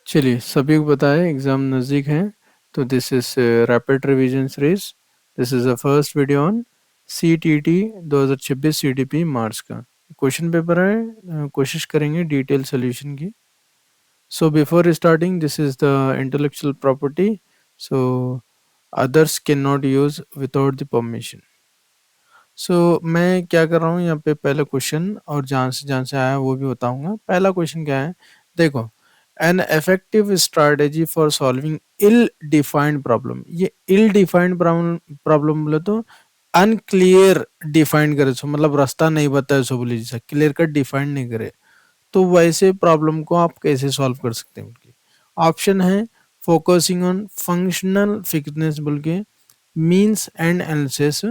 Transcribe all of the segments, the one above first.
चलिए सभी को पता है एग्ज़ाम नज़दीक है। तो this is rapid revision series. This is the first video on CTT 2026 CTP मार्च का क्वेश्चन पेपर है। कोशिश करेंगे डिटेल सोल्यूशन की। So before starting this is the intellectual property, so others can not use without the permission. So मैं क्या कर रहा हूँ यहाँ पे, पहला क्वेश्चन और जहाँ से आया वो भी बताऊंगा। पहला क्वेश्चन क्या है, देखो, an effective strategy for solving ill defined problem. ये इल डिफाइंड प्रॉब्लम बोले तो अनक्लियर डिफाइंड करे, सो मतलब रास्ता नहीं बताए, सो बोले जैसा क्लियर कट डिफाइंड नहीं करे, तो वैसे प्रॉब्लम को आप कैसे सॉल्व कर सकते हैं उनकी। ऑप्शन है फोकसिंग ऑन फंक्शनल फिटनेस बोल के, means and analysis,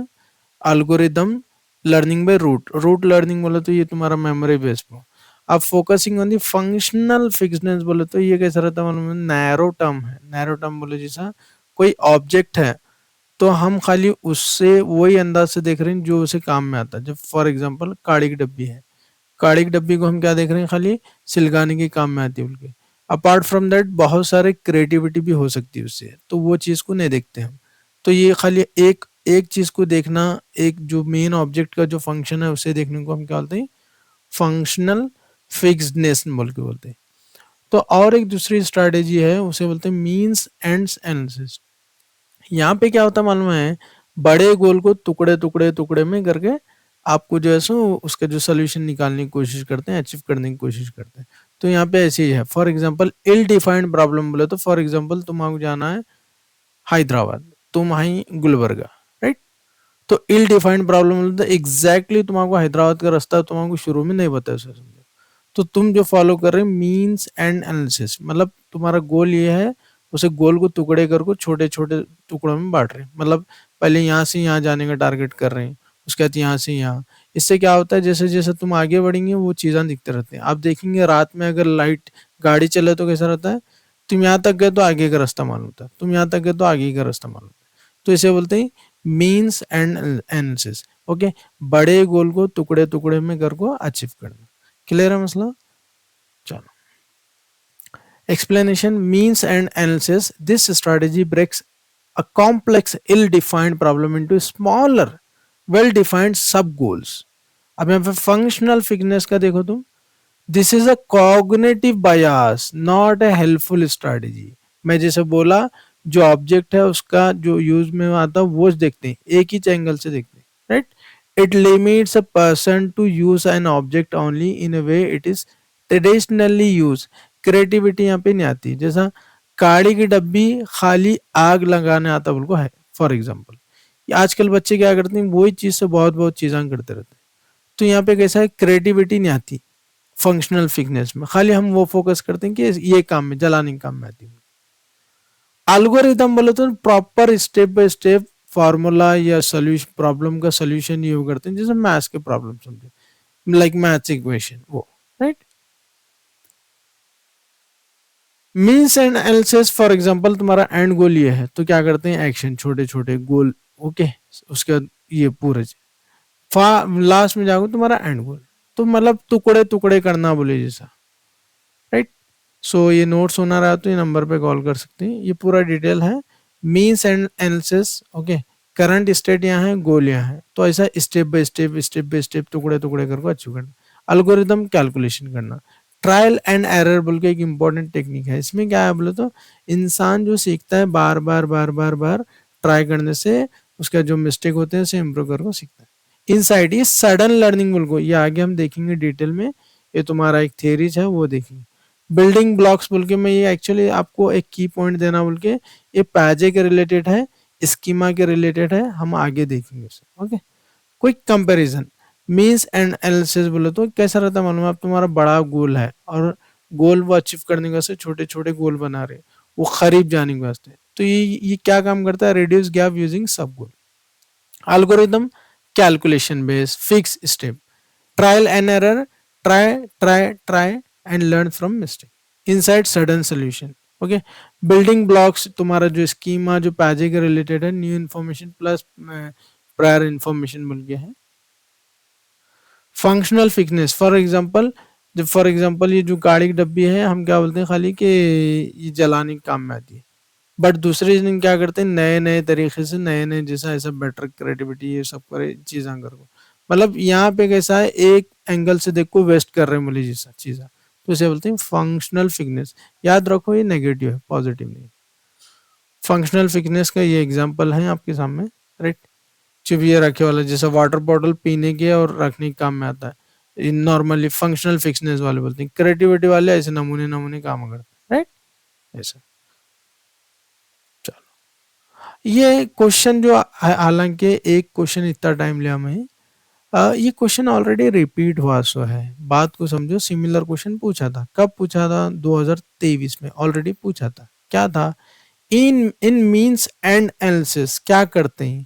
algorithm, learning by rote learning बोले तो ये तुम्हारा मेमोरी बेस पर। अब focusing on the functional fixedness बोले तो ये कैसा रहता है मालूम है, नैरो टर्म है। नैरो टर्म बोले जैसा कोई ऑब्जेक्ट है तो हम खाली उससे वही अंदाज से देख रहे हैं जो उसे काम में आता है। जब फॉर एग्जांपल काड़ी की डब्बी है, काड़ी की डब्बी को हम क्या देख रहे हैं, खाली सिलगाने के काम में आती है उनके। अपार्ट फ्रॉम दैट बहुत सारे क्रिएटिविटी भी हो सकती है उससे, तो वो चीज़ को नहीं देखते हम। तो ये खाली एक एक चीज़ को देखना, एक जो मेन ऑब्जेक्ट का जो फंक्शन है उसे देखने को हम क्या बोलते हैं, फंक्शनल फिक्स्डनेस बोल के बोलते हैं। तो और एक दूसरी स्ट्रैटेजी है उसे बोलते हैं मीन्स एंड्स एनालिसिस। यहाँ पे क्या होता है मालूम है, बड़े गोल को टुकड़े टुकड़े टुकड़े में करके आपको जो है सो उसका जो सोल्यूशन निकालने की कोशिश करते हैं, अचीव करने की कोशिश करते हैं। तो यहाँ पे ऐसे ही है। For example ill defined problem बोले तो फॉर एग्जांपल तुम्हारा जाना है हैदराबाद, तुम आई गुलबर्गा, राइट। तो इल डिफाइंड प्रॉब्लम बोले तो एग्जैक्टली तुम्हारा हैदराबाद का रास्ता तुम्हारा शुरू में नहीं बताया, सर समझो। तो तुम जो फॉलो कर रहे हो मीन्स एंड एनालिसिस, मतलब तुम्हारा गोल ये है, उसे गोल को टुकड़े कर को छोटे छोटे टुकड़ों में बांट रहे हैं। मतलब पहले यहाँ से यहाँ जाने का टारगेट कर रहे हैं, उसके बाद यहाँ से यहाँ। इससे क्या होता है, जैसे जैसे तुम आगे बढ़ेंगे वो चीज़ें दिखते रहते हैं। आप देखेंगे रात में अगर लाइट गाड़ी चले तो कैसा रहता है, तुम यहाँ तक गए तो आगे का रास्ता मालूम होता है, तुम यहाँ तक गए तो आगे का रास्ता मालूम होता है। तो इसे बोलते हैं मीन्स एंड एनालिसिस। ओके, बड़े गोल को टुकड़े टुकड़े में कर को अचीव करना। क्लियर है मसला? चलो, explanation, means and analysis. This strategy breaks a complex ill defined problem into smaller well defined sub goals. अब यहाँ पे फंक्शनल फिटनेस का देखो तुम, this is a cognitive bias not a helpful strategy. मैं जैसे बोला, जो ऑब्जेक्ट है उसका जो यूज में आता है वो देखते हैं, एक ही एंगल से देखते हैं, right. It limits a person to use an object only in a way it is traditionally use. Creativity यहाँ पे नहीं आती। जैसा काड़ी की डब्बी खाली आग लगाने आता बिल्को है, फॉर एग्जाम्पल। आजकल बच्चे क्या करते हैं, वही चीज से बहुत बहुत चीजें करते रहते हैं। तो यहाँ पे कैसा है, क्रिएटिविटी नहीं आती फंक्शनल फिटनेस में, खाली हम वो फोकस करते हैं कि ये काम में, जलाने के काम में आती है। एल्गोरिदम बोले तो proper step by step formula या सोल्यूशन, प्रॉब्लम का सोल्यूशन ये करते हैं, जैसे मैथ्स के प्रॉब्लम समझो, लाइक मैथ्स इक्वेशन वो, right. Means and analysis, for example तुम्हारा एंड गोल ये है तो क्या करते हैं, एक्शन छोटे छोटे गोल, ओके। उसके बाद ये पूरे लास्ट में जाओगे तुम्हारा एंड गोल, तो मतलब टुकड़े टुकड़े करना बोले जैसा, राइट। सो ये नोट्स होना रहा तो ये नंबर पे कॉल कर सकते हैं, ये पूरा डिटेल है। Means and analysis, okay. Current state यहाँ है, गोल यहाँ है, तो ऐसा स्टेप बाय स्टेप टुकड़े टुकड़े करके अचीव करना। एल्गोरिदम कैलकुलेशन करना। ट्रायल एंड एरर बोल के एक इंपॉर्टेंट टेक्निक है। इसमें क्या है बोले तो, इंसान जो सीखता है बार बार बार बार बार ट्राई करने से उसका जो मिस्टेक होते हैं उसे इम्प्रूव करके सीखता है। इनसाइड ये सडन लर्निंग बोल को, ये आगे हम देखेंगे डिटेल में, ये तुम्हारा एक थेरीज है वो देखेंगे। बिल्डिंग ब्लॉक्स बोल के, मैं ये एक्चुअली आपको एक की पॉइंट देना बोल के, ये पैजे के रिलेटेड है, स्कीमा के रिलेटेड है, हम आगे देखेंगे उसे, okay. Quick comparison, means and analysis बोले तो कैसा रहता है मालूम है, आप तुम्हारा बड़ा गोल है और गोल वो अचीव करने के वास्ते छोटे छोटे गोल बना रहे, वो करीब जाने के वास्ते, तो ये क्या काम करता है, reduce gap using sub goal. Algorithm calculation base fix step, trial and error, try try try and learn from mistake, insight sudden solution, okay. Building blocks तुम्हारा जो स्कीमा जो पैजे के रिलेटेड है, new information plus prior information बोल के है। Functional fitness, for example जब फॉर एग्जांपल ये जो गाड़ी की डब्बी है हम क्या बोलते हैं खाली कि ये जलाने के काम में आती है, बट दूसरे दिन क्या करते हैं नए नए तरीके से नए नए जैसा ऐसा बेटर क्रिएटिविटी ये सब करे चीज़ा करो। मतलब यहाँ पे कैसा है एक एंगल से देखो वेस्ट कर रहे हैं बोले जैसा चीज़ा, तो इसे बोलते हैं फंक्शनल फिटनेस। याद रखो ये नेगेटिव है, पॉजिटिव नहीं। फंक्शनल फिटनेस का ये एग्जांपल है आपके सामने, राइट। चुविया रखे वाला जैसा वाटर बॉटल पीने के और रखने के काम में आता है, नॉर्मली फंक्शनल फिटनेस वाले बोलते हैं। क्रिएटिविटी वाले ऐसे नमूने नमूने काम करते हैं, राइट। ऐसा चलो ये क्वेश्चन जो हालांकि एक क्वेश्चन इतना टाइम लिया मैं, ये क्वेश्चन ऑलरेडी रिपीट हुआ सो है, बात को समझो। सिमिलर क्वेश्चन पूछा था, कब पूछा था? 2023 में ऑलरेडी पूछा था। क्या था? इन इन मीन्स एंड एनालिसिस क्या करते हैं?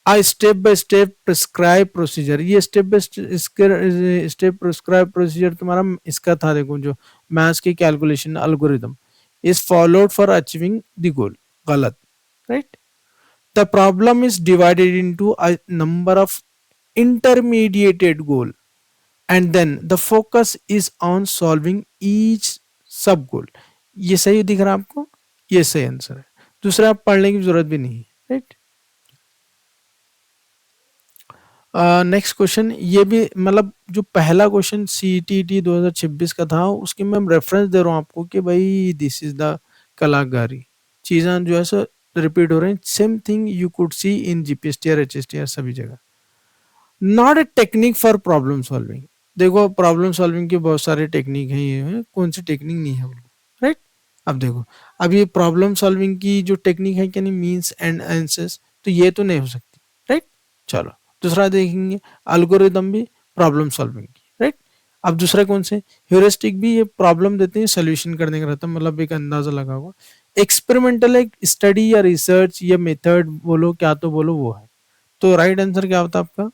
A step by step prescribe procedure. ये step by step prescribe procedure तुम्हारा इसका था, देखो जो मैथ्स की calculation algorithm is followed for achieving the goal. गलत, right. The problem is divided into a number of intermediated goal and then the focus is on solving each sub goal। ये सही दिख रहा है आपको? ये सही आंसर है, दूसरा आप पढ़ने की जरूरत भी नहीं है, राइट। नेक्स्ट क्वेश्चन ये भी मतलब जो पहला क्वेश्चन CTT 2026 का था उसके मैं रेफरेंस दे रहा हूँ आपको कि भाई दिस इज द कलाकारी। चीज़ें जो है सो रिपीट हो रही हैं, same thing you could see in GPST HST सभी जगह। Not a technique for problem solving. देखो प्रॉब्लम सॉल्विंग की बहुत सारे टेक्निक हैं, ये है कौन सी टेक्निक नहीं है, राइट। अब देखो अब ये प्रॉब्लम सॉल्विंग की जो टेक्निक है क्या नहीं, मीन्स एंड आंसर्स, तो ये तो नहीं हो सकती, राइट। चलो दूसरा देखेंगे, अल्गोरिदम भी प्रॉब्लम सॉल्विंग की, राइट। अब दूसरा कौन से? ह्यूरिस्टिक भी ये प्रॉब्लम देते हैं, सोल्यूशन करने का रहता है, मतलब एक अंदाजा लगा हुआ। एक्सपेरिमेंटल एक स्टडी या रिसर्च या मेथड बोलो क्या तो बोलो वो है, तो राइट आंसर क्या होता है आपका?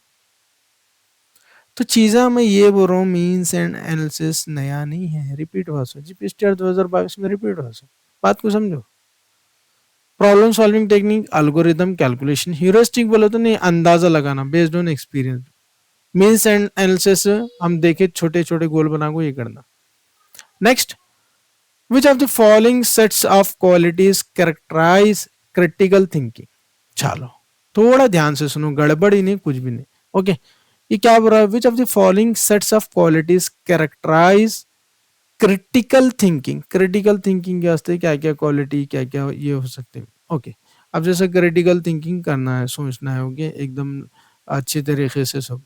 तो चीज़ा मैं ये बोल रहा हूँ मीन्स एंड एनालिसिस नया नहीं है, रिपीट हुआ सो GPST 2022 में रिपीट हुआ सो। बात को समझो। Problem solving technique, algorithm, calculation. Heuristic बोले तो नहीं, अंदाजा लगाना based on experience. Means and analysis हम देखे छोटे छोटे गोल बना को ये करना। Next, which of the following sets of qualities characterize critical thinking. चलो थोड़ा ध्यान से सुनो, गड़बड़ी नहीं कुछ भी नहीं, ओके। ये क्या बोल रहा है? Which of the following sets of qualities characterize critical thinking. Critical thinking के वास्ते क्या क्या क्वालिटी क्या क्या ये हो सकते हैं, ओके। अब जैसे क्रिटिकल थिंकिंग करना है, सोचना है, ओके, एकदम अच्छे तरीके से सब।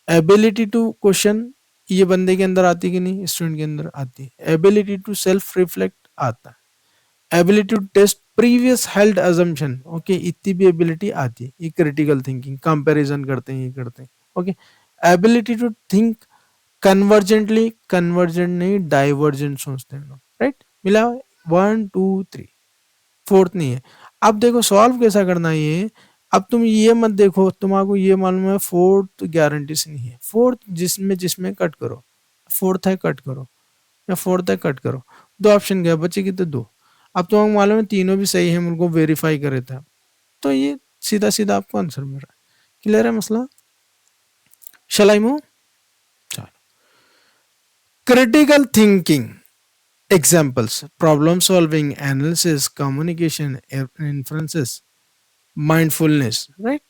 एबिलिटी टू क्वेश्चन, ये बंदे के अंदर आती कि नहीं? स्टूडेंट के अंदर आती है। एबिलिटी टू सेल्फ रिफ्लेक्ट आता है। Ability to test previous held assumption, okay, इतनी भी एबिलिटी आती है। ये क्रिटिकल थिंकिंग, कंपैरिजन करते हैं, ये करते हैं, okay. Ability to think convergently, convergent नहीं डाइवर्जेंट सोचते हैं, राइट। मिला 1 2 3, फोर्थ नहीं है। अब देखो सॉल्व कैसा करना है ये। अब तुम ये मत देखो, तुम्हारा ये मालूम है फोर्थ गारंटी से नहीं है। फोर्थ जिसमें जिसमें कट करो, फोर्थ है कट करो या फोर्थ है कट करो, दो ऑप्शन गया, बचे कितने? दो। अब तुम्हारा मालूम है तीनों भी सही है, मेरे को वेरीफाई करे था, तो ये सीधा सीधा आपको आंसर मिल रहा है। क्लियर है मसला? Shall I move? Critical thinking examples, problem solving, analysis, communication, inferences, mindfulness, right.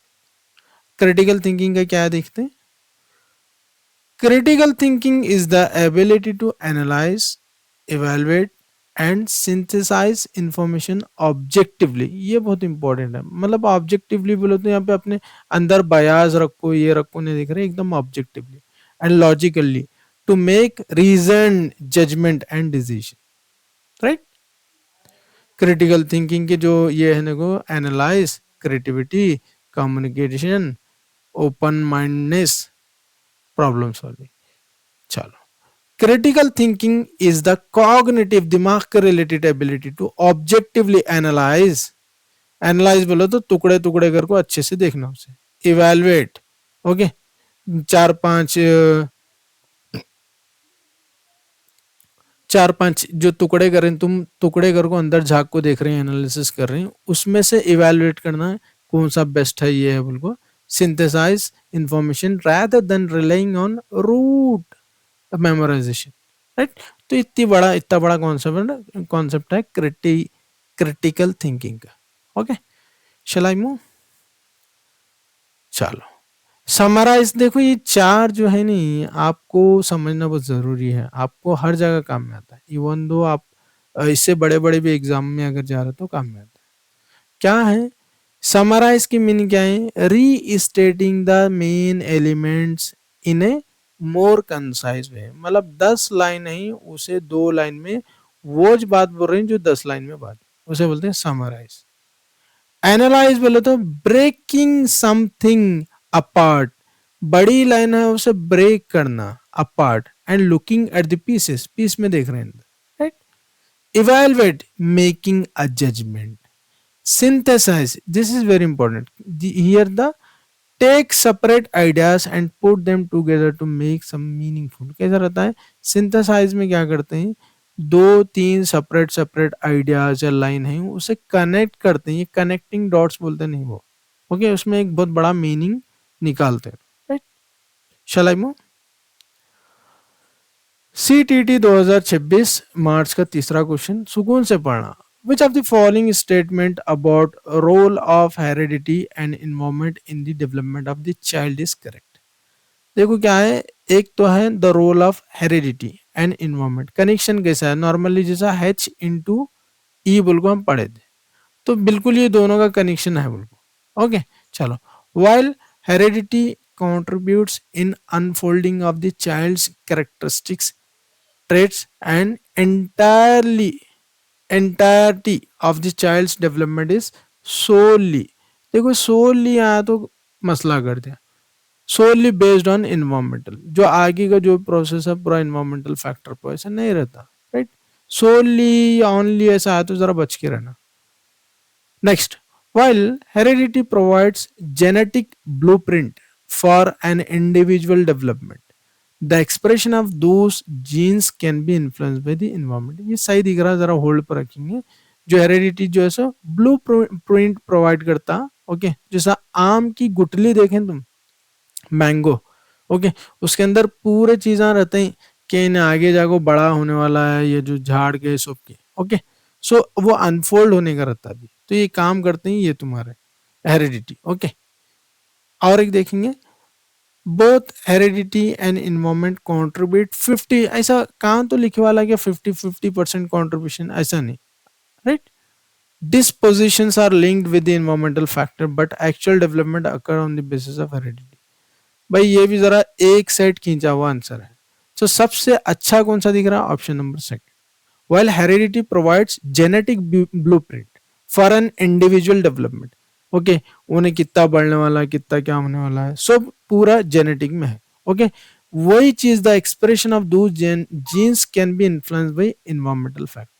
Critical thinking का क्या देखते हैं? Critical thinking is the ability to analyse, evaluate and synthesise information objectively. ये बहुत इंपॉर्टेंट है, मतलब ऑब्जेक्टिवली बोलो तो यहाँ पे अपने अंदर बयास रखो, ये रखो, नहीं देख रहे, एकदम objectively and logically to make reason judgement and decision, right. Critical thinking के जो ये है देखो, analyse, creativity, communication, open mindness, problem solving. चलो, critical thinking is the cognitive, दिमाग के related ability to objectively analyse, analyse बोलो तो टुकड़े टुकड़े करके अच्छे से देखना उसे, इवेलुएट, ओके, चार पांच जो टुकड़े कर रहे हैं, तुम टुकड़े कर को अंदर झाग को देख रहे हैं, एनालिसिस कर रहे हैं, उसमें से इवेलुएट करना है कौन सा बेस्ट है, ये है बोल। Synthesize information rather than relying on rote memorization, right. तो इतना बड़ा कॉन्सेप्ट है क्रिटिकल थिंकिंग का। Okay, shall I move. चलो समराइज, देखो ये चार जो है नहीं, आपको समझना बहुत जरूरी है, आपको हर जगह काम में आता है, इवन दो आप इससे बड़े बड़े भी एग्जाम में अगर जा रहे हो तो काम में आता है। क्या है समराइज की मीनिंग? क्या है? Restating the main elements in a more concise way, मतलब 10 लाइन है उसे 2 लाइन में वो जो बात बोल रहे हैं जो 10 लाइन में बात, उसे बोलते हैं समराइज। एनालाइज बोले तो ब्रेकिंग समथिंग अपार्ट, बड़ी लाइन है उसे ब्रेक करना, apart and looking at the pieces, piece में देख रहे हैं, right. Evaluate, making a judgment. synthesize, this is very important, here the take separate ideas and put them together to make some meaningful। कैसा रहता है synthesise में? क्या करते हैं, 2-3 सेपरेट सेपरेट आइडियाज या लाइन है उसे कनेक्ट करते हैं, ये कनेक्टिंग डॉट्स बोलते नहीं वो, ओके, उसमें एक बहुत बड़ा मीनिंग निकालते हैं, right. Shall I move. CTET 2026 मार्च का तीसरा क्वेश्चन, सुकून से पढ़ना। Which of the following statement about role of heredity and environment in the development of the child is correct? देखो क्या है, एक तो है the role of heredity and environment, connection कैसा है, नॉर्मली जैसा H इंटू ई बोल को हम पढ़े थे, तो बिल्कुल ये दोनों का कनेक्शन है बोल को, ओके। चलो, while heredity contributes in unfolding of the child's characteristics, traits and entirety of the child's development is solely, देखो solely आया तो मसला कर दिया, solely based on environmental, जो आगे का जो प्रोसेस है पूरा environmental फैक्टर पर ऐसा नहीं रहता, राइट। solely only ऐसा आया तो जरा बच के रहना। Next, while heredity provides genetic blueprint for an individual development, the expression of those genes can be influenced by the environment। ये सही दिख रहा है, जरा होल्ड पर रखेंगे। जो हेरिडिटी जो है सो ब्लू प्रिंट प्रोवाइड करता, ओके, जैसा आम की गुठली देखें तुम, मैंगो, ओके, उसके अंदर पूरे चीजें रहते हैं कि इन्हें आगे जाकर बड़ा होने वाला है, ये जो झाड़ के सब के, ओके, सो वो अनफोल्ड होने का रहता है अभी, तो ये काम करते हैं ये तुम्हारे हेरिडिटी, ओके। और एक देखेंगे, both heredity and environment contribute 50, ऐसा कहाँ तो लिखे वाला क्या 50-50% कंट्रीब्यूशन, ऐसा नहीं, right. dispositions are linked with the environmental factor but actual development occur on the basis of heredity। भाई ये भी जरा एक सेट खींचा हुआ आंसर है, तो सबसे अच्छा कौन सा दिख रहा है, option number second. while heredity provides genetic blueprint for an individual development, okay, उन्हें कितना बढ़ने वाला है, कितना क्या होने वाला है, सब पूरा जेनेटिक में है, ओके। वही चीज the expression of two genes can be influence by environmental factor.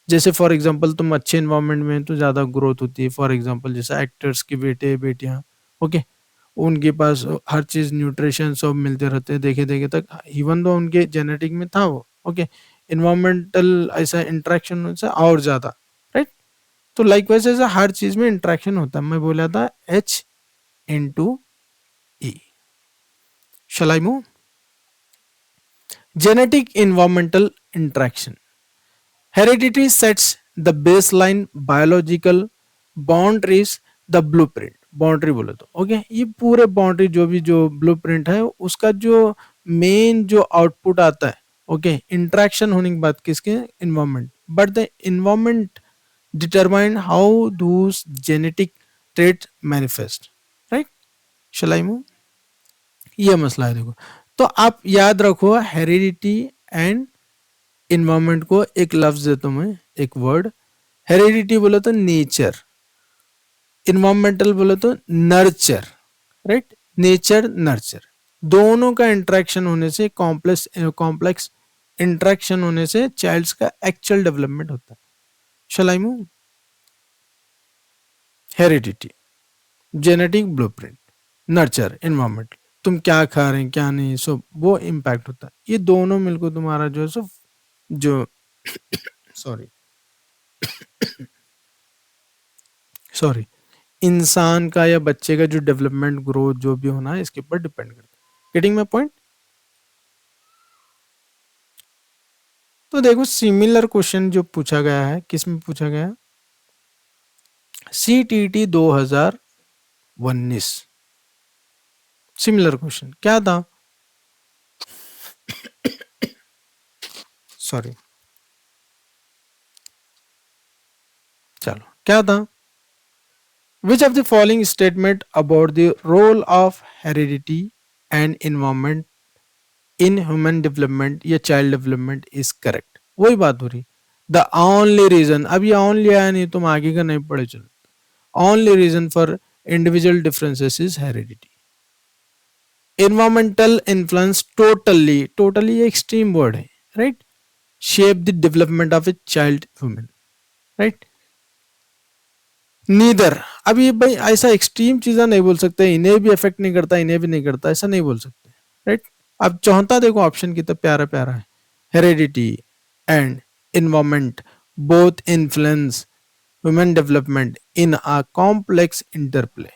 जैसे फॉर एग्जांपल तुम अच्छे इन्वायरमेंट में तो ज्यादा ग्रोथ होती है, फॉर एग्जांपल जैसे एक्टर्स के बेटे बेटियां, ओके, उनके पास हर चीज न्यूट्रिशन सब मिलते रहते हैं देखे देखे तक, इवन दो उनके जेनेटिक में था वो, ओके, इन्वायरमेंटल ऐसा इंटरेक्शन उनसे और ज्यादा, राइट। तो लाइकवाइज ऐसा हर चीज में इंटरेक्शन होता है, मैं बोला था H into E. Shall I move. Genetic environmental interaction, heredity sets the baseline biological boundaries the blueprint, boundary बोले तो, ओके, ये पूरे बाउंड्री जो भी जो ब्लूप्रिंट है उसका जो मेन जो आउटपुट आता है, ओके, इंटरेक्शन होने की बात किसके, environment, but the environment determine how those genetic trait manifest, right. Shall I move. ये मसला है देखो, तो आप याद रखो हेरिडिटी एंड इन्वायरमेंट को एक लफ्ज देता हूं मैं, एक वर्ड, हेरिडिटी बोले तो नेचर, इन्वायरमेंटल बोले तो नर्चर, राइट। नेचर नर्चर दोनों का इंटरेक्शन होने से, कॉम्प्लेक्स इंटरेक्शन होने से चाइल्ड्स का एक्चुअल डेवलपमेंट होता है। Shall I move. Heredity, genetic blueprint, nurture environment, तुम क्या खा रहे हैं क्या नहीं, सो वो इम्पैक्ट होता है, ये दोनों मिलकर तुम्हारा जो है सो जो सॉरी सॉरी इंसान का या बच्चे का जो डेवलपमेंट ग्रोथ जो भी होना है इसके ऊपर डिपेंड करता है। Getting my point. तो देखो सिमिलर क्वेश्चन जो पूछा गया है, किस में पूछा गया है? CTT 2019 सिमिलर क्वेश्चन क्या था? सॉरी, चलो क्या था? Which of the following statement about the role of heredity and environment in human development या चाइल्ड डेवलपमेंट इज करेक्ट? वही बात हो रही, द ओनली रीजन, अब ये ओनली आया नहीं, तुम आगे का नहीं पढ़े चलो, only reason for individual differences is heredity. Environmental influence totally, totally extreme word है, right, shape the development of a child human, right. Neither, अब ये भाई ऐसा एक्सट्रीम चीजें नहीं बोल सकते, इन्हें भी इफेक्ट नहीं करता, इन्हें भी नहीं करता, ऐसा नहीं बोल सकते, राइट. अब चौथा देखो ऑप्शन कितना प्यारा प्यारा है, heredity and environment both influence human development in a complex interplay.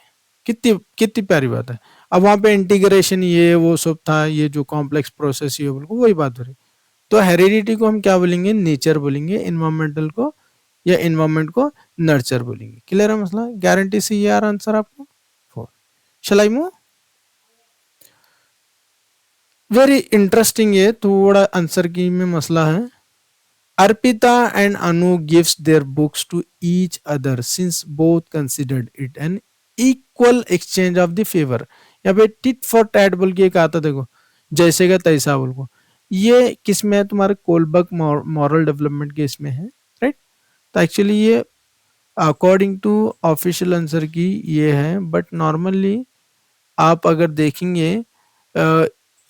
कितनी कितनी प्यारी बात है. अब वहां पे इंटीग्रेशन ये वो सब था, ये जो कॉम्प्लेक्स प्रोसेस ये बिल्कुल वही बात हो रही. तो हेरिडिटी को हम क्या बोलेंगे? नेचर बोलेंगे. एनवायरमेंटल को या एनवायरमेंट को नर्चर बोलेंगे. क्लियर है मसला? गारंटी से ये आ रहा आंसर आपको 4. Shall I move? Very interesting, ये थोड़ा आंसर की में मसला है. Arpita and Anu gives their books to each other since both considered it an equal exchange of the favor. यहाँ पे टिट फॉर टैट बोल के एक आता, देखो जैसे का तैसा बोल को, ये किस में है? तुम्हारे कोलबर्ग मॉरल डेवलपमेंट के इसमें है, राइट. तो एक्चुअली ये अकॉर्डिंग टू ऑफिशियल आंसर की ये है, बट नॉर्मली आप अगर देखेंगे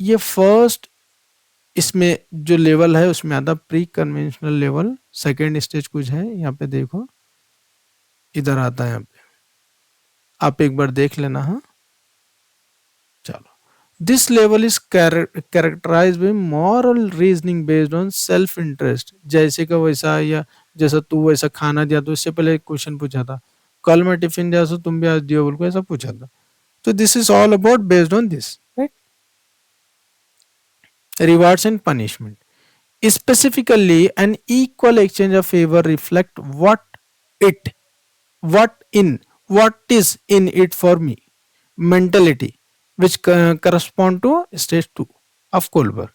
ये फर्स्ट इसमें जो लेवल है उसमें आता pre conventional level, second stage कुछ है यहाँ पे देखो, इधर आता है यहाँ पे, आप एक बार देख लेना. हाँ चलो, this level is characterized by moral reasoning based on self interest. जैसे का वैसा, या जैसा तू वैसा खाना दिया तो इससे पहले एक क्वेश्चन पूछा था, कल मैं टिफिन दिया तो तुम भी आज दियो बोल को, ऐसा पूछा था. तो this is all about based on this, right. Rewards and punishment. Specifically, an equal exchange of favor reflect it, what is in it for me mentality, which correspond to stage 2 of Kohlberg.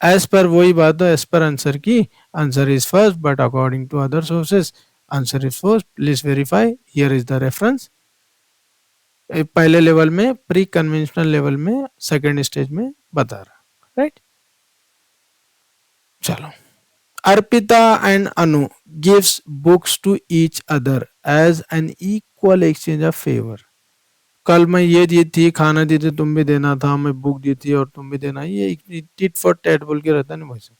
As per वही बात है, as per answer की, answer is first, but according to other sources answer is first. Please verify. Here is the reference. पहले level में, pre conventional level में, second stage में बता रहा, राइट. चलो, Arpita and Anu gives books to each other as an equal exchange of favor. कल मैं ये दी थी, खाना दी थी, तुम भी देना था, मैं बुक दी थी और तुम भी देना, ये टिट फॉर टैट बोल के रहता है ना वैसे.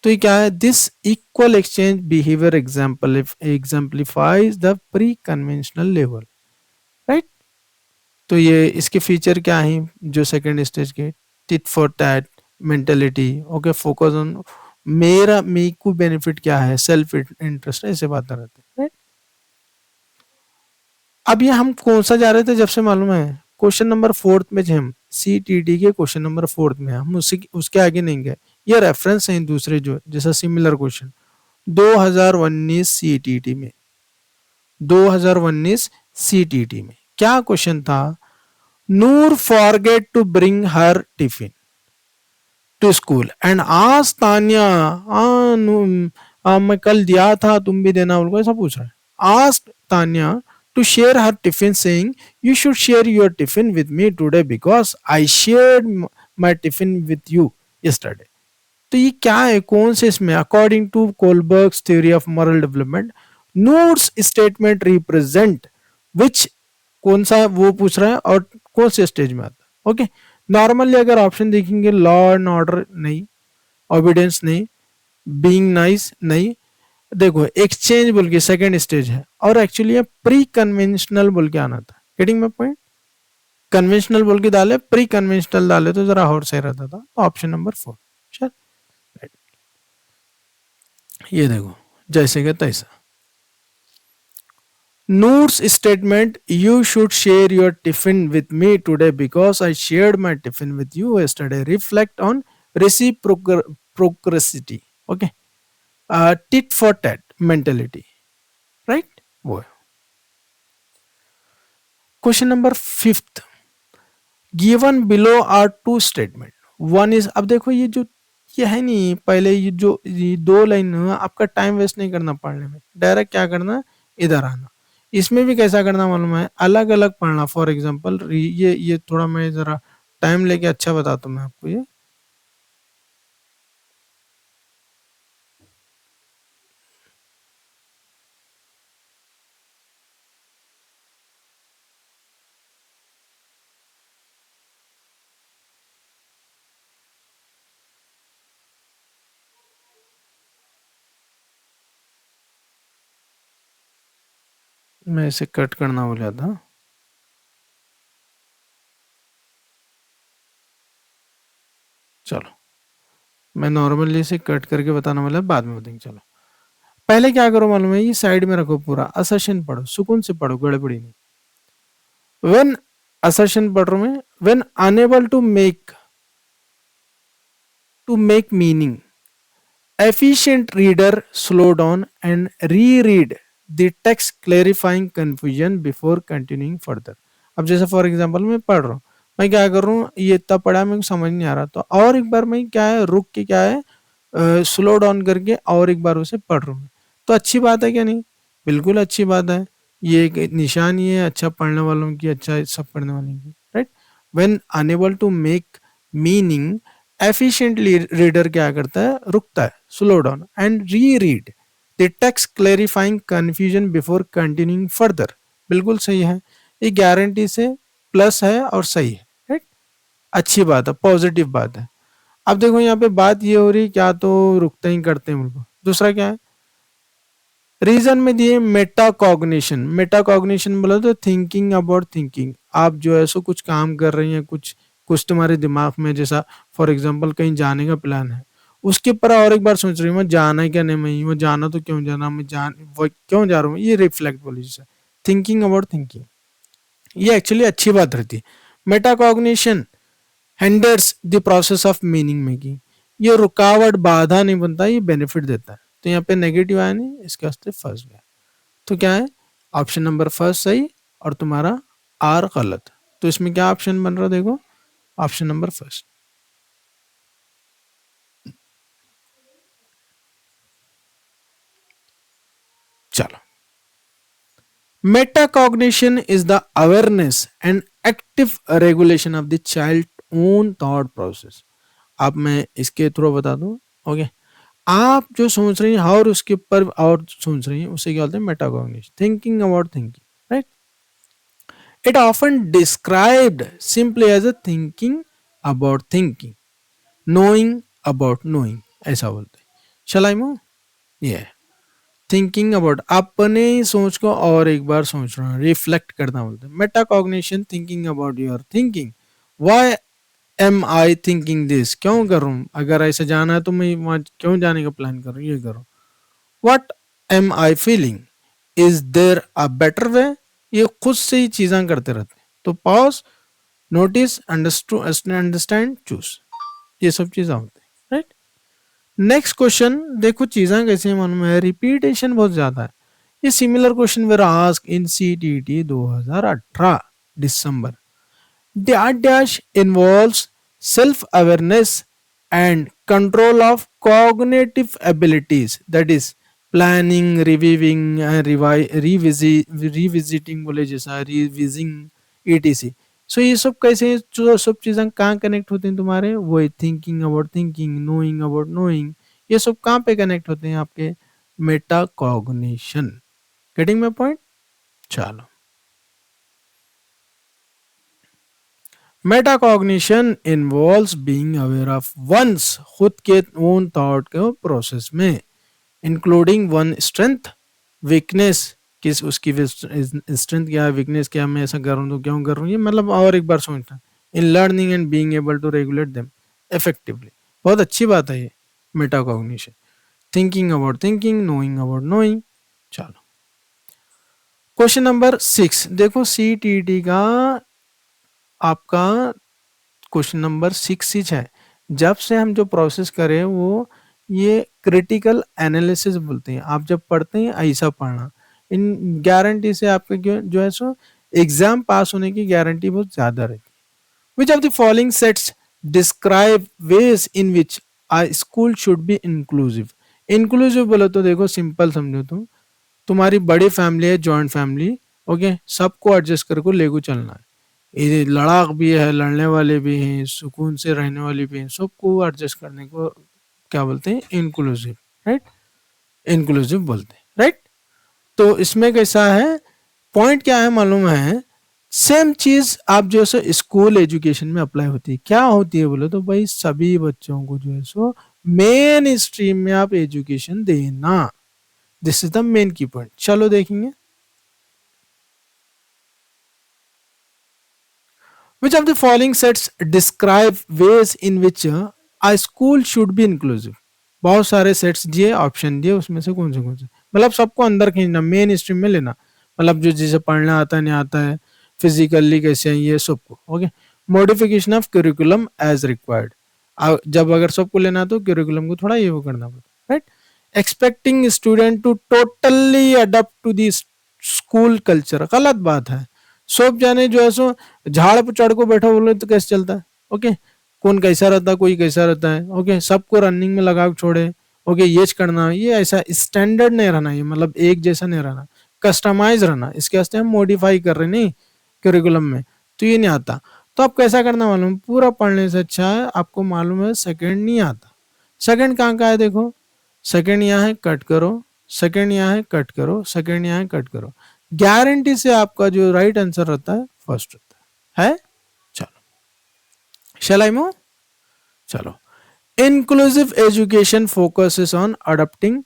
तो ये क्या है? This equal exchange behaviour exemplifies the pre conventional level, right. तो ये इसके फीचर क्या है जो सेकेंड स्टेज के? Tit for tat mentality, okay, focus on मेरा, मी को बेनिफिट क्या है, सेल्फ इंटरेस्ट, ऐसे बात रहते हैं. अब ये हम कौन सा जा रहे थे जब से मालूम है? क्वेश्चन नंबर 4 में थे हम, CTT के क्वेश्चन नंबर 4 में, हम उसके आगे नहीं गए. ये रेफरेंस है दूसरे जो जैसा सिमिलर क्वेश्चन 2019 CTT में, 2019 CTT में क्या क्वेश्चन था? Noor forget to bring her tiffin to school and आज तानिया, मैं कल दिया था तुम भी देना, उनको ऐसा पूछ रहा है. आज Tania to share her tiffin saying you should share your tiffin with me today because I shared my tiffin with you yesterday. तो ये क्या है? कौन से इसमें? According to Kohlberg's theory of moral development, notes statement represent which, कौन सा वो पूछ रहा है और कौन से स्टेज में आता है. ओके, नॉर्मली अगर ऑप्शन देखेंगे, लॉ एंड ऑर्डर नहीं, ऑबिडेंस नहीं, बीइंग नाइस नहीं, देखो एक्सचेंज बोल के सेकेंड स्टेज है, और एक्चुअली ये प्री कन्वेंशनल बोल के आना था. Getting my point? कन्वेंशनल बोल के डाले, प्री कन्वेंशनल डाले तो जरा और सही रहता था. तो ऑप्शन नंबर 4. चल, ये देखो जैसे कि तैसा. Notes statement, you should share your tiffin with me today because I shared my tiffin with you yesterday, reflect on reciprocity. Okay, tit for tat mentality, right, वो है। Question number 5, given below are two statement, one is, अब देखो ये है नहीं, पहले ये 2 line आपका टाइम वेस्ट नहीं करना पढ़ने में, डायरेक्ट क्या करना, इधर आना। इसमें भी कैसा करना मालूम है, अलग अलग पढ़ना। फॉर एग्जांपल ये थोड़ा मैं जरा टाइम लेके अच्छा बताता हूँ मैं आपको। ये मैं इसे कट करना भूल था। चलो मैं नॉर्मली इसे कट करके बताना वाला, बाद में बताएंगे। चलो पहले क्या करो मालूम है, ये साइड में रखो, पूरा असर्शन पढ़ो, सुकून से पढ़ो, गड़बड़ी नहीं। व्हेन असर्शन पढ़ रहा हूं मैं, when unable to make meaning, efficient reader slow down and reread the text clarifying confusion before continuing further। अब जैसे फॉर एग्जांपल मैं पढ़ रहा हूँ, मैं क्या कर रहा हूँ, ये इतना पढ़ा मेरे को समझ नहीं आ रहा, तो और एक बार मैं क्या है रुक के, क्या है स्लो डाउन करके और एक बार उसे पढ़ रहा हूँ। तो अच्छी बात है क्या नहीं, बिल्कुल अच्छी बात है। ये एक निशानी है अच्छा पढ़ने वालों की, अच्छा सब पढ़ने वालों की, right. When unable to make meaning, efficiently reader क्या करता है, रुकता है, slow down and reread the text clarifying confusion before continuing further. बिल्कुल सही है, ये गारंटी से प्लस है और सही है, राइट। अच्छी बात है, पॉजिटिव बात है। अब देखो यहाँ पे बात ये हो रही, क्या तो रुकते ही करते हैं बिल्कुल। दूसरा क्या है, रीजन में दिए मेटाकॉग्निशन। मेटाकॉग्निशन बोला तो थिंकिंग अबाउट थिंकिंग, आप जो है सो कुछ काम कर रही हैं, कुछ कुछ तुम्हारे दिमाग में, जैसा फॉर एग्जांपल कहीं जाने का प्लान है, उसके ऊपर और एक बार सोच रही हूँ मैं जाना है क्या नहीं, मैं वो जाना तो क्यों जाना, मैं जान वो क्यों जा रहा हूँ, ये रिफ्लेक्ट बोली जैसे थिंकिंग अबाउट थिंकिंग, ये एक्चुअली अच्छी बात रहती है। Metacognition hinders the process of meaning making, ये रुकावट बाधा नहीं बनता, ये बेनिफिट देता है। तो यहाँ पे नेगेटिव आया नहीं, इसके वास्ते फर्स्ट गया। तो क्या है, ऑप्शन नंबर फर्स्ट सही और तुम्हारा आर गलत। तो इसमें क्या ऑप्शन बन रहा, देखो ऑप्शन नंबर फर्स्ट। चलो, metacognition is the awareness and active regulation of the child own thought process. अब मैं इसके थ्रू बता दूं, ओके। आप जो सोच रही हैं और उसके ऊपर और सोच रही हैं, उसे क्या बोलते हैं, metacognition, thinking about thinking, right. It often described simply as a thinking about thinking, knowing about knowing, ऐसा बोलते हैं। Shall I move? Yeah. Thinking about, अपने सोच को और एक बार सोच रहा हूँ, रिफ्लेक्ट करना बोलते हैं। Metacognition, thinking about your thinking, why am I thinking this, क्यों कर रहा हूँ, अगर ऐसे जाना है तो मैं वहाँ क्यों जाने का प्लान कर रहा हूँ, ये करो। What am I feeling, is there a better way, ये खुद से ही चीजें करते रहते हैं। तो पॉज, नोटिस, अंडरस्टैंड, चूज, ये सब चीजें होती है, राइट। नेक्स्ट क्वेश्चन देखो, चीजें कैसे मालूम है, रिपीटेशन बहुत ज्यादा है। ये similar question were ask in CTET 2018 दिसंबर। That dash involves self-awareness and control of cognitive abilities, that is planning, reviewing and revisiting बोले जैसा, revising etc। सो ये सब कैसे, जो सब चीजें कहाँ कनेक्ट होती हैं तुम्हारे, वो thinking about thinking, knowing about knowing, ये सब कहाँ पे कनेक्ट होते हैं, आपके metacognition. Getting my point. चलो, metacognition involves being aware of one's, खुद के ओन थॉट के प्रोसेस में, इंक्लूडिंग वन स्ट्रेंथ, वीकनेस, किस उसकी स्ट्रेंथ क्या है, वीकनेस क्या है, मैं ऐसा कर रहा हूँ तो क्यों कर रहा हूँ, ये मतलब और एक बार सोचना, in learning and being able to regulate them effectively. बहुत अच्छी बात है ये metacognition, thinking about thinking, knowing about knowing. चलो क्वेश्चन नंबर 6 देखो, सीटीटी का आपका क्वेश्चन नंबर 6 ही है। जब से हम जो प्रोसेस करें वो ये क्रिटिकल एनालिसिस बोलते हैं। आप जब पढ़ते हैं ऐसा पढ़ना, इन गारंटी से आपके जो है सो एग्जाम पास होने की गारंटी बहुत ज्यादा रहती है। Which of the following sets describe ways in which a school should be inclusive. Inclusive बोले तो देखो सिंपल समझो, तुम्हारी बड़ी फैमिली है, जॉइंट फैमिली, ओके, सबको एडजस्ट करके लेको चलना है। ये लड़ाक भी है, लड़ने वाले भी हैं, सुकून से रहने वाले भी हैं, सबको एडजस्ट करने को क्या बोलते हैं? Inclusive, right? इंक्लूसिव बोलते हैं, राइट? तो इसमें कैसा है, पॉइंट क्या है मालूम है? सेम चीज आप जो है स्कूल एजुकेशन में अप्लाई होती है। क्या होती है बोले तो भाई सभी बच्चों को जो है सो मेन स्ट्रीम में आप एजुकेशन देना। दिस इज द मेन की पॉइंट। चलो देखेंगे। Which of the following sets describe ways in which a school should be inclusive? बहुत सारे सेट्स दिए, ऑप्शन दिए, उसमें से कौन से मतलब सबको अंदर खींचना, मेन स्ट्रीम में लेना, मतलब जो जिसे पढ़ना आता है नहीं आता है, फिजिकली कैसे है, ये सबको। Okay, modification of curriculum as required. जब अगर सबको लेना है तो करिकुलम को थोड़ा ये वो करना पड़ता है, right? Expecting student to totally adopt to the school culture, गलत बात है। सब जाने जो है सो झाड़ पर चढ़ को बैठा बोले तो कैसे चलता है? ओके, कौन कैसा रहता है, कोई कैसा रहता है, ओके, सबको रनिंग में लगा छोड़े, ओके, ये करना, ये ऐसा स्टैंडर्ड नहीं रहना, ये मतलब एक जैसा नहीं रहना, कस्टमाइज रहना। इसके वास्ते हम मॉडिफाई कर रहे नहीं करिकुलम में, तो ये नहीं आता। तो आप कैसा करना मालूम, पूरा पढ़ने से अच्छा है आपको मालूम है सेकंड नहीं आता। सेकंड कहाँ का है देखो, सेकंड यहाँ है, कट करो, सेकंड यहाँ है, कट करो, सेकंड यहाँ है, कट करो। गारंटी से आपका जो राइट आंसर रहता है फर्स्ट रहता है। चलो शैल आई मूव। चलो, inclusive education focuses on adapting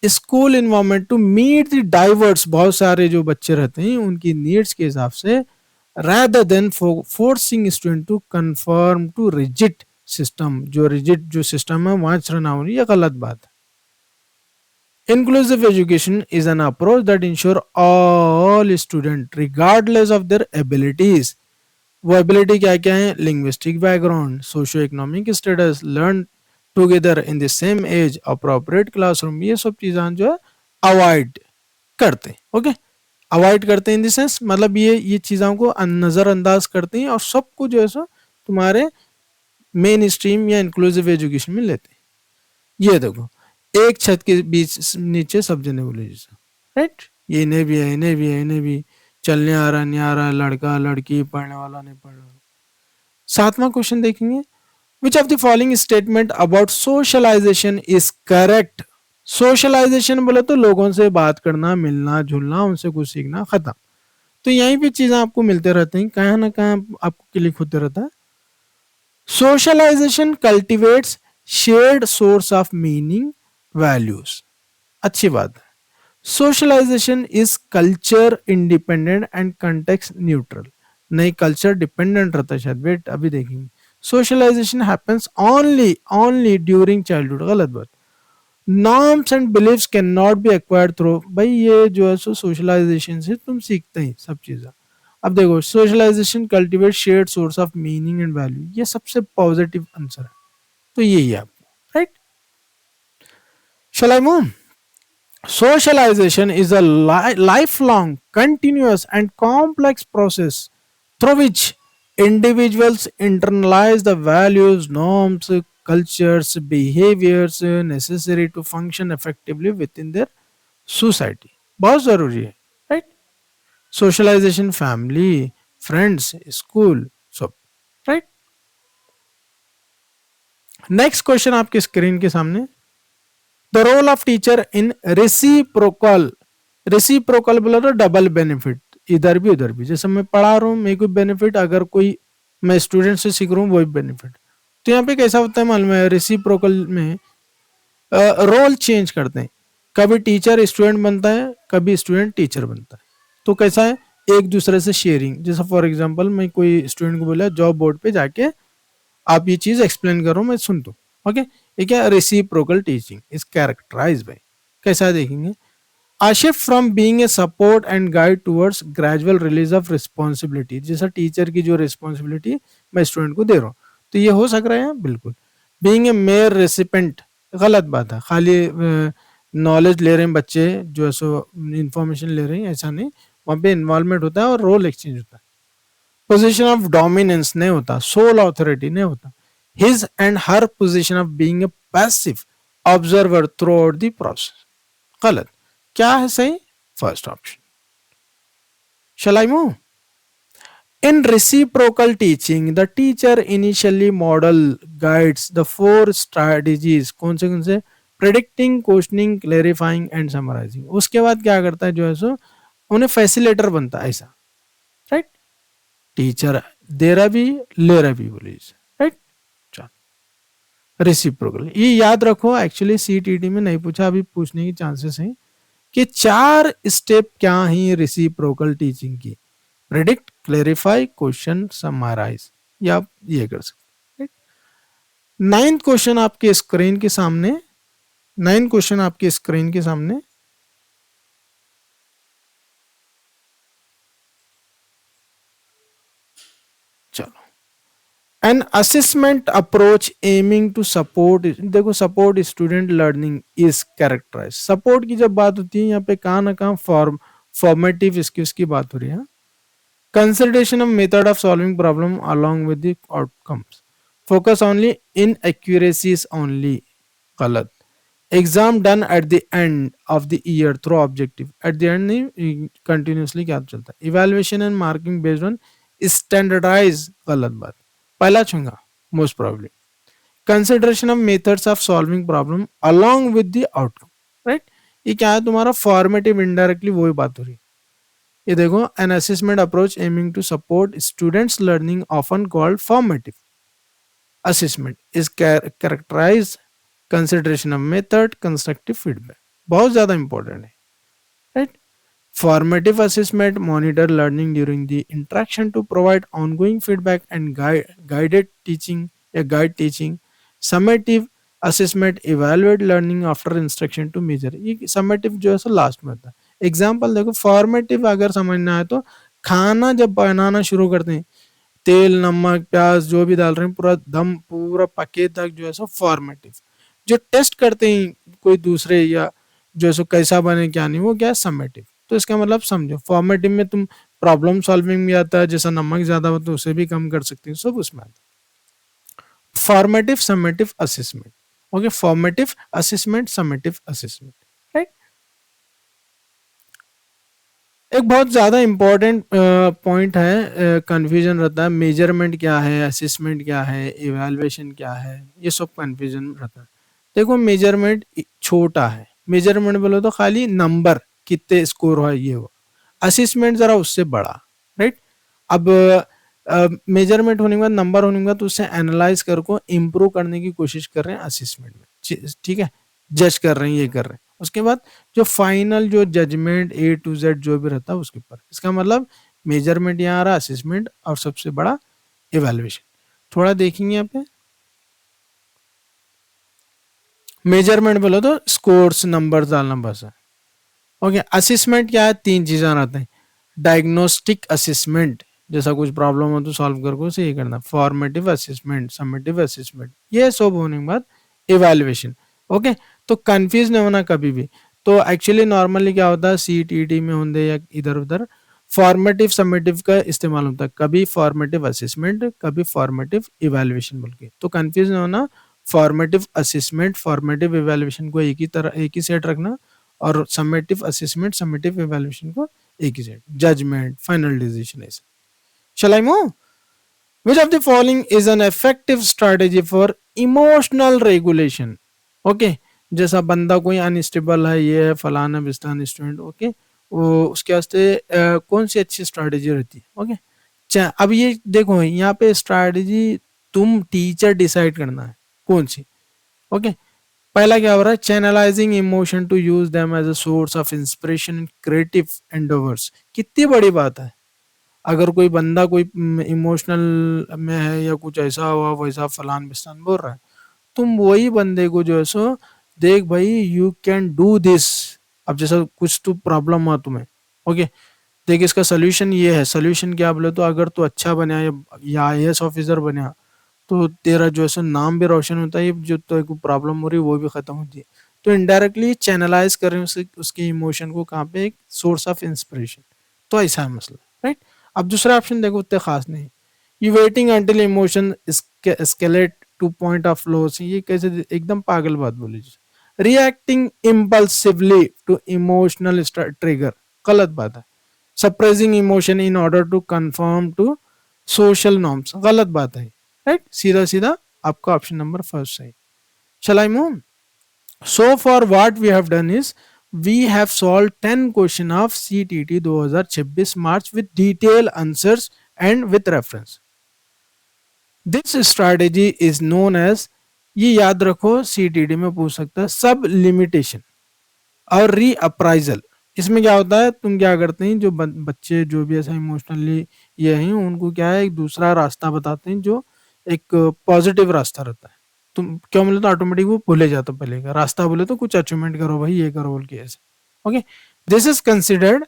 school environment to meet the diverse, बहुत सारे जो बच्चे रहते हैं उनकी नीड्स के हिसाब से, rather than forcing student to conform to rigid system। जो रिजिड जो सिस्टम है वहां रहना हो, ये गलत बात है। Inclusive education is an approach that ensure all students regardless of their abilities, वो एबिलिटी क्या क्या है, linguistic background, socio economic status, learn together in the same age, appropriate classroom, ये सब चीजें जो है अवॉइड करते हैं। ओके, अवॉइड करते हैं इन द सेंस मतलब ये चीजों को नजरअंदाज करते हैं और सबको जो है सो तुम्हारे मेन स्ट्रीम या इंक्लूसिव एजुकेशन में लेते हैं। ये देखो, एक छत के बीच नीचे सब जने बोले जैसा, राइट? ये इन्हें भी है, इन्हें भी है, इन्हें भी चलने आ रहा नहीं आ रहा, लड़का लड़की, पढ़ने वाला नहीं पढ़ रहा। सातवां क्वेश्चन देखेंगे, which of the following statement about socialization is correct? Socialization बोले तो लोगों से बात करना, मिलना जुलना, उनसे कुछ सीखना, खत्म। तो यहीं पे चीजें आपको मिलते रहते हैं, कहाँ ना कहाँ आपको क्लिक होते रहता है। Socialization cultivates shared source of meaning values, अच्छी बात है। Socialization is culture independent and context neutral, नहीं कल्चर डिपेंडेंट रहता है शायद, वेट अभी देखेंगे। Socialization happens only during childhood, गलत बात। Norms and beliefs can not be acquired through, भाई ये जो है सो सोशलाइजेशन से तुम सीखते ही सब चीजें। अब देखो, socialization cultivate shared source of meaning and value, ये सबसे पॉजिटिव आंसर है, तो यही है आपको, right? Shall I move? Socialization is a lifelong, continuous, and complex process through which individuals internalize the values, norms, cultures, behaviors necessary to function effectively within their society. बहुत जरूरी है, right? Socialization family, friends, school, सब, right? Next question आपके screen के सामने, the role of teacher in reciprocal. Reciprocal बोला तो double benefit, इधर भी उधर भी, जैसे मैं पढ़ा रहा हूँ मेरे को बेनिफिट, अगर कोई मैं स्टूडेंट से सीख रहा हूँ वही बेनिफिट। तो यहाँ पे कैसा होता है मालूम है, रेसिप्रोकल में रोल चेंज करते हैं, कभी टीचर स्टूडेंट बनता है, कभी स्टूडेंट टीचर बनता है। तो कैसा है, एक दूसरे से शेयरिंग, जैसे फॉर एग्जाम्पल मैं कोई स्टूडेंट को बोला जॉब बोर्ड पे जाके आप ये चीज एक्सप्लेन करो, मैं सुनता हूँ, ओके, ये क्या, reciprocal teaching is characterized by, कैसा देखेंगे, a shift from being a support and guide towards gradual release of responsibility, जैसा टीचर की जो रिस्पॉन्सिबिलिटी मैं स्टूडेंट को दे रहा हूँ, तो ये हो सक रहा है बिल्कुल। being a mere recipient गलत बात है। खाली नॉलेज ले रहे हैं बच्चे जो है सो इंफॉर्मेशन ले रहे हैं, ऐसा नहीं। वहाँ पे इन्वॉल्वमेंट होता है और रोल एक्सचेंज होता है। पोजीशन ऑफ डोमिनेंस नहीं होता, सोल ऑथोरिटी नहीं होता। His and her position of being a passive observer throughout the process. गलत। क्या है सही? First option. Shall I move? In reciprocal teaching, the teacher initially model guides the four strategies. कौन से? Predicting, questioning, clarifying and summarizing. उसके बाद क्या करता है जो है सो उन्हें फैसिलेटर बनता है, ऐसा, राइट? टीचर दे रहा भी ले रहा भी बोली, राइट? चलो, रिसिप्रोकल ये याद रखो। एक्चुअली सीटीटी में नहीं पूछा, अभी पूछने की चांसेस हैं कि 4 स्टेप क्या है रिसिप्रोकल टीचिंग की। प्रेडिक्ट, क्लेरिफाई, क्वेश्चन, समराइज, या आप ये कर सकते। नाइन्थ क्वेश्चन आपके स्क्रीन के सामने, नाइन्थ क्वेश्चन आपके स्क्रीन के सामने। चलो, an assessment approach aiming to support, देखो support student learning is characterise. Support की जब बात होती है यहाँ पे कहाँ ना कहाँ फॉर्मेटिव स्किल्स की बात हो रही है। Consideration of method of solving problem along with the outcomes. Focus only inaccuracies only. गलत। Exam done at the end of the year through objective. At the end नहीं, continuously क्या चलता है? Evaluation and marking based on standardize. गलत बात। पहला चुंगा most probably. Consideration of methods of solving problem along with the outcome. Right? ये क्या है तुम्हारा formative indirectly वही बात हो रही है। ये देखो, an assessment approach aiming to support students learning often called formative assessment is characterise consideration of method constructive feedback. बहुत ज्यादा इंपॉर्टेंट है, right? Formative assessment monitor learning during the interaction to provide ongoing feedback and guided teaching या guide teaching. Summative assessment evaluate learning after instruction to measure. ये summative जो है so last में होता है। एग्जाम्पल देखो, फॉर्मेटिव अगर समझना है तो खाना जब बनाना शुरू करते हैं, तेल नमक प्याज जो भी डाल रहे हैं पूरा दम पूरा पके तक जो है सो फॉर्मेटिव। जो टेस्ट करते हैं कोई दूसरे या जो है सो कैसा बने क्या नहीं, वो क्या है? समेटिव। तो इसका मतलब समझो, फॉर्मेटिव में तुम प्रॉब्लम सॉल्विंग में आता है, जैसा नमक ज्यादा हो तो उसे भी कम कर सकते हैं, सब उसमें आता है। Formative summative assessment. Okay, formative assessment summative assessment, right? एक बहुत ज़्यादा इम्पोर्टेंट पॉइंट है, कंफ्यूजन रहता है, मेजरमेंट क्या है, असेसमेंट क्या है, इवैल्यूएशन क्या है, ये सब कंफ्यूजन रहता है। देखो, मेजरमेंट छोटा है, मेजरमेंट बोलो तो खाली नंबर कितने स्कोर हुआ ये हो। असेसमेंट ज़रा उससे बड़ा, राइट? अब मेजरमेंट होने के बाद, नंबर होने के बाद उससे एनालाइज कर को इम्प्रूव करने की कोशिश कर रहे हैं असेसमेंट में, ठीक है? जज कर रहे हैं, ये कर रहे हैं। उसके बाद जो फाइनल जो जजमेंट ए टू जेड जो भी रहता है उसके ऊपर। इसका मतलब मेजरमेंट यहाँ आ रहा, असेसमेंट और सबसे बड़ा इवैल्यूएशन। थोड़ा देखेंगे यहाँ पे, मेजरमेंट बोलो तो स्कोर्स नंबर्स डालना बस है। ओके, असेसमेंट क्या है? 3 चीजें आते हैं। डायग्नोस्टिक असेसमेंट, जैसा कुछ प्रॉब्लम हो तो सॉल्व करके उसे ये करना। फॉर्मेटिव असेसमेंट, समेटिव असेसमेंट, ये सब होने के बाद इवैल्यूएशन। ओके, तो कंफ्यूज नहीं होना कभी भी। तो एक्चुअली नॉर्मली क्या होता है, सीटीटी में होंगे या इधर उधर फॉर्मेटिव समेटिव का इस्तेमाल होता है, कभी फॉर्मेटिव असेसमेंट, कभी फॉर्मेटिव इवैल्यूएशन बोल के। तो कंफ्यूज नहीं होना, फॉर्मेटिव असेसमेंट फॉर्मेटिव इवैल्यूएशन को एक ही तरह एक ही सेट रखना, और समेटिव असेसमेंट समेटिव इवैल्यूएशन को एक ही सेट। जजमेंट, फाइनल डिसीजन, ऐसा। Shall I move? Which of the following is an effective strategy for emotional regulation? Okay, जैसा बंदा कोई अनस्टेबल है, ये है फलाना बिस्तान स्टूडेंट, ओके, वो उसके वास्ते कौन सी अच्छी स्ट्रैटेजी रहती है? ओके, अब ये देखो यहाँ पे स्ट्रैटेजी तुम टीचर डिसाइड करना है कौन सी। ओके, पहला क्या हो रहा है? Channelizing emotion to use them as a source of inspiration in creative endeavours. कितनी बड़ी बात है। अगर कोई बंदा कोई इमोशनल में है या कुछ ऐसा हुआ वैसा फलान बिस्तान बोल रहा है, तुम वही बंदे को जो है सो देख भाई, यू कैन डू दिस। अब जैसा कुछ तो प्रॉब्लम हुआ तुम्हें, ओके, देख इसका सोल्यूशन ये है। सोल्यूशन क्या बोले तो, अगर तू अच्छा बना या आईएएस ऑफिसर बना तो तेरा जो है सो नाम भी रोशन होता है, जो तो को प्रॉब्लम हो रही है वो भी खत्म होती है। तो इनडायरेक्टली चैनलाइज कर रहे हैं उसके इमोशन को कहाँ पे, एक सोर्स ऑफ इंस्पिरेशन। तो ऐसा है मसला, राइट। अब दूसरा ऑप्शन देखो, उतने खास नहीं। You waiting until emotion escalate to point of loss, ये कैसे एकदम पागल बात बोली। Reacting impulsively to emotional trigger, गलत बात है। Suppressing emotion in order to conform to social norms, गलत बात है, राइट। सीधा सीधा आपका ऑप्शन नंबर फर्स्ट है। Shall I move? So far what we have done is we have solved 10 question of CTT 2026 March with detailed answers and with reference. This strategy is known as, ये याद रखो CTT में पूछ सकता है, सब limitation और रीअप्राइजल। इसमें क्या होता है, तुम क्या करते हैं, जो बच्चे जो भी ऐसा इमोशनली ये हैं उनको क्या है, एक दूसरा रास्ता बताते हैं जो एक पॉजिटिव रास्ता रहता है। तुम क्या बोले तो ऑटोमेटिक वो भूले जाता, पहले का रास्ता बोले तो कुछ अचीवमेंट करो भाई, ये करो बोल के ऐसे। Okay, this is considered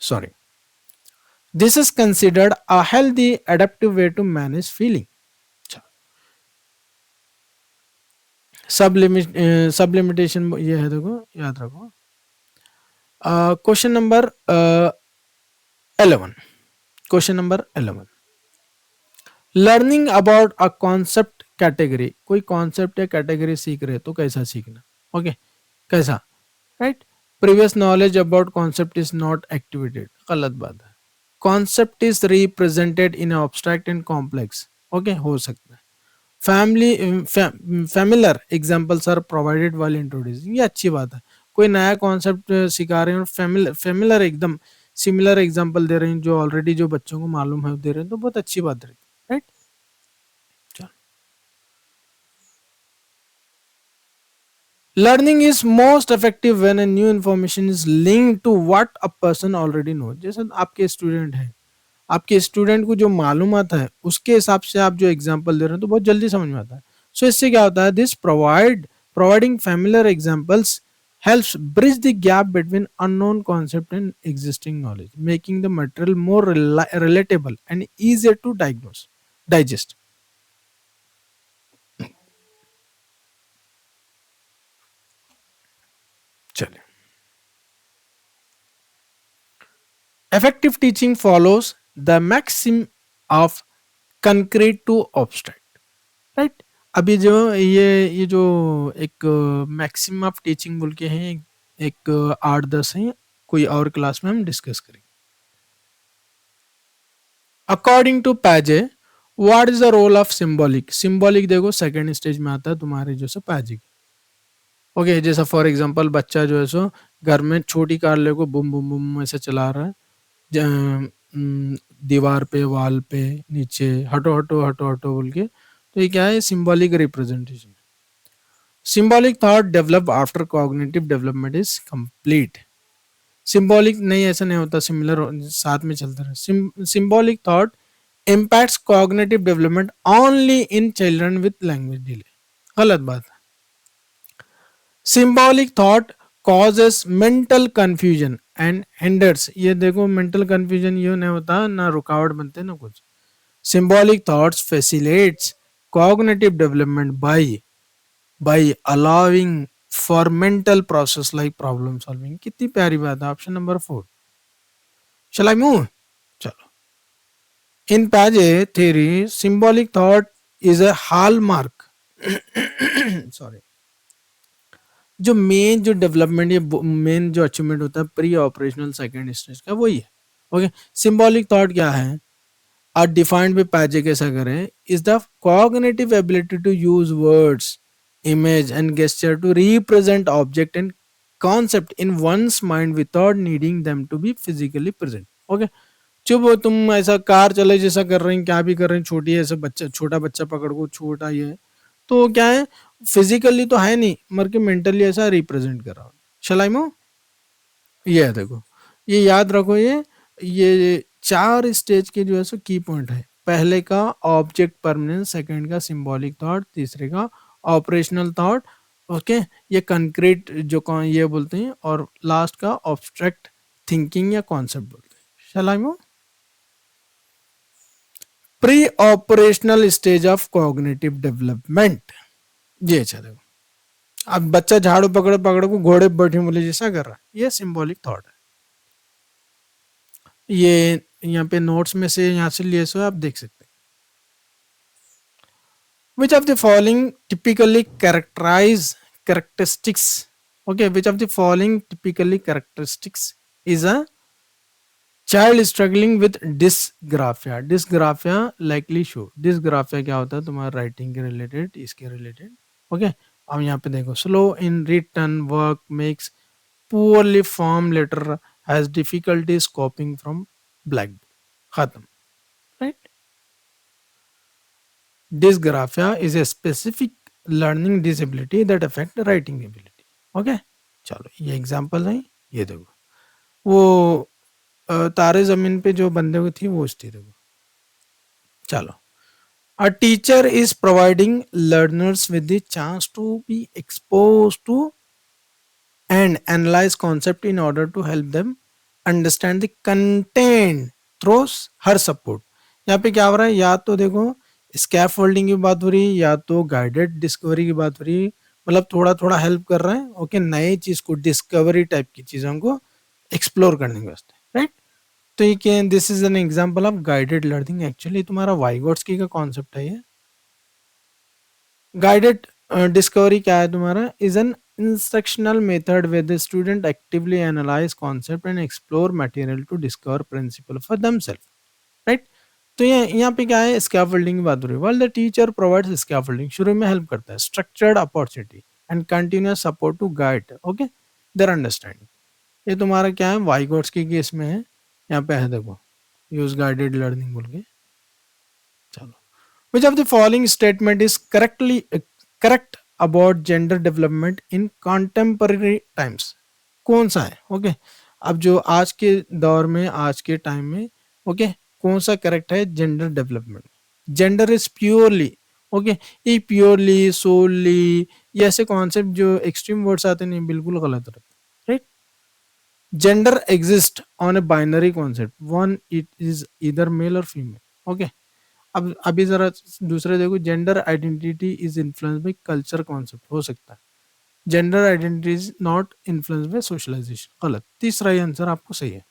sorry, this is considered a healthy adaptive way to manage feeling. सब लिमिटेशन ये है, देखो याद रखो। Question number 11, question number 11, learning about a concept category, कोई कॉन्सेप्ट या कैटेगरी सीख रहे तो कैसा सीखना। ओके, कैसा, right. Previous knowledge about concept is not activated, गलत बात है। Concept is represented in abstract and complex, okay, हो सकता है। Family familiar examples are provided while introducing, ये अच्छी बात है। कोई नया कॉन्सेप्ट सिखा रहे हैं और फैमिलर एकदम सिमिलर एग्जांपल दे रहे हैं जो ऑलरेडी जो बच्चों को मालूम है दे रहे हैं, तो बहुत अच्छी बात है, right. Learning is most effective when a new information is linked to what a person already know. जैसे आपके स्टूडेंट हैं, आपके स्टूडेंट को जो मालूमात है उसके हिसाब से आप जो एग्जांपल दे रहे हैं तो बहुत जल्दी समझ में आता है। सो इससे क्या होता है, this providing familiar examples helps bridge the gap between unknown concept and existing knowledge, making the material more relatable and easier to digest. चलिए, effective teaching follows the maxim of concrete to abstract, right. अभी जो ये जो एक maximum of teaching बोल के हैं, एक 8-10 हैं, कोई और क्लास में हम डिस्कस करेंगे। अकॉर्डिंग टू पैजे, what is the role of symbolic. Symbolic देखो सेकेंड स्टेज में आता है तुम्हारे जो सो पैजे की। ओके, जैसा फॉर एग्जांपल बच्चा जो है सो घर में छोटी कार ले को बुम बुम बुम ऐसे चला रहा है, दीवार पे, वाल पे, नीचे, हटो हटो हटो हटो बोल के, तो ये क्या है, symbolic representation. Symbolic thought develop after cognitive development is complete. Symbolic नहीं, ऐसा नहीं होता, सिमिलर साथ में चलता रहे। Symbolic thought impacts cognitive development only in children with language delay, गलत बात है। symbolic thought causes mental confusion and hinders, ये देखो mental confusion ये नहीं होता, ना रुकावट बनते ना कुछ। symbolic thoughts facilitates cognitive development by allowing for mental process like problem solving। कितनी प्यारी बात है, option number 4। shall I move? चलो, in Piaget theory, symbolic thought is a hallmark sorry, जो मेन जो डेवलपमेंट या मेन जो अचीवमेंट होता है प्री ऑपरेशनल सेकेंड स्टेज का, वही है। ओके, सिंबॉलिक थॉट क्या है, आर डिफाइंड बाय पैजे, कैसा करें, is the cognitive ability to use words, image and gesture to represent object and concept in one's mind without needing them to be physically present. Okay, चुप हो तुम, ऐसा car चले जैसा कर रहे हैं, क्या भी कर रहे हैं, छोटी है ऐसा बच्चा, छोटा बच्चा पकड़ को, छोटा ये तो क्या है, फिजिकली तो है नहीं, मर के मेंटली ऐसा रिप्रेजेंट कर रहा हूँ। शलाई मो, ये है देखो, ये याद रखो, ये 4 स्टेज के जो है सो की पॉइंट है। पहले का ऑब्जेक्ट परमानेंस, सेकंड का सिंबॉलिक थॉट, तीसरे का ऑपरेशनल थॉट, ओके, ये कंक्रीट जो ये बोलते हैं, और लास्ट का ऑब्स्ट्रैक्ट थिंकिंग या कॉन्सेप्ट बोलते हैं। शलाई मो, pre operational stage of cognitive development. ये अच्छा देखो, अब बच्चा झाड़ू पकड़ पकड़ को घोड़े बैठे बोले जैसा कर रहा है, ये सिंबॉलिक थॉट है। ये यहाँ पे नोट्स में से यहाँ से लिए सो आप देख सकते हैं। Which of the following typically characteristics? Okay, which of the following typically characteristics is a child struggling with dysgraphia? Dysgraphia likely show. Dysgraphia क्या होता है तुम्हारा राइटिंग के रिलेटेड, इसके रिलेटेड। ओके, अब यहाँ पे देखो, slow in written work, makes poorly formed letter, has difficulties copying from blackboard. खत्म, right? Dysgraphia is a specific learning disability that affect writing ability. Okay, चलो ये एग्जांपल है, ये देखो वो तारे जमीन पे जो बंदे हुई थी वो थी, देखो। चलो, a teacher is providing learners with the chance to be exposed to and analyze concept in order to help them understand the content through her support। यहाँ पे क्या हो रहा है, या तो देखो स्कैफ फोल्डिंग की बात हो रही है, या तो गाइडेड डिस्कवरी की बात हो रही है। मतलब थोड़ा थोड़ा हेल्प कर रहा है, ओके, नए चीज को, डिस्कवरी टाइप की चीजों को एक्सप्लोर करने के वास्ते, राइट। तो ये क्या, this is an example of guided learning. Actually तुम्हारा वाइगोट्स्की का कॉन्सेप्ट है ये। गाइडेड डिस्कवरी क्या है तुम्हारा, is an instructional method where the student actively analyze concept and explore material to discover principle for themselves, right। तो यहाँ पे क्या है, स्कैफोल्डिंग की बात हो रही है। Well the teacher provides scaffolding, शुरू में हेल्प करता है, structured opportunity and continuous support to guide, okay, their understanding. ये तुम्हारा क्या है, वाइगोट्स की केस में है। यहाँ पे है देखो, यूज गाइडेड लर्निंग बोल के। चलो, which of the following statement is correct about gender development in contemporary times? कौन सा है, ओके। अब जो आज के दौर में, आज के टाइम में, ओके, कौन सा करेक्ट है gender development? Gender is purely, okay, ये प्योरली, सोलली, ये ऐसे कॉन्सेप्ट जो एक्सट्रीम वर्ड्स आते नहीं, बिल्कुल गलत रहते, right. Gender exist on a binary concept, one it is इधर मेल और फीमेल, ओके। अब अभी जरा दूसरे देखो, gender identity is influence by culture concept, हो सकता है। Gender identity is not influence by socialization, गलत। तीसरा ही आंसर आपको सही है,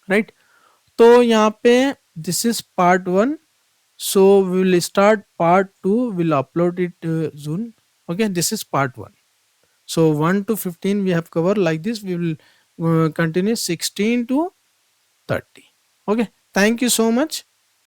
राइट। तो यहाँ पे this is part 1, so we will start part 2, we'll upload it soon, okay। This is part 1, so 1 to 15 we have covered like this, we will continue 16 to 30, okay। Thank you so much.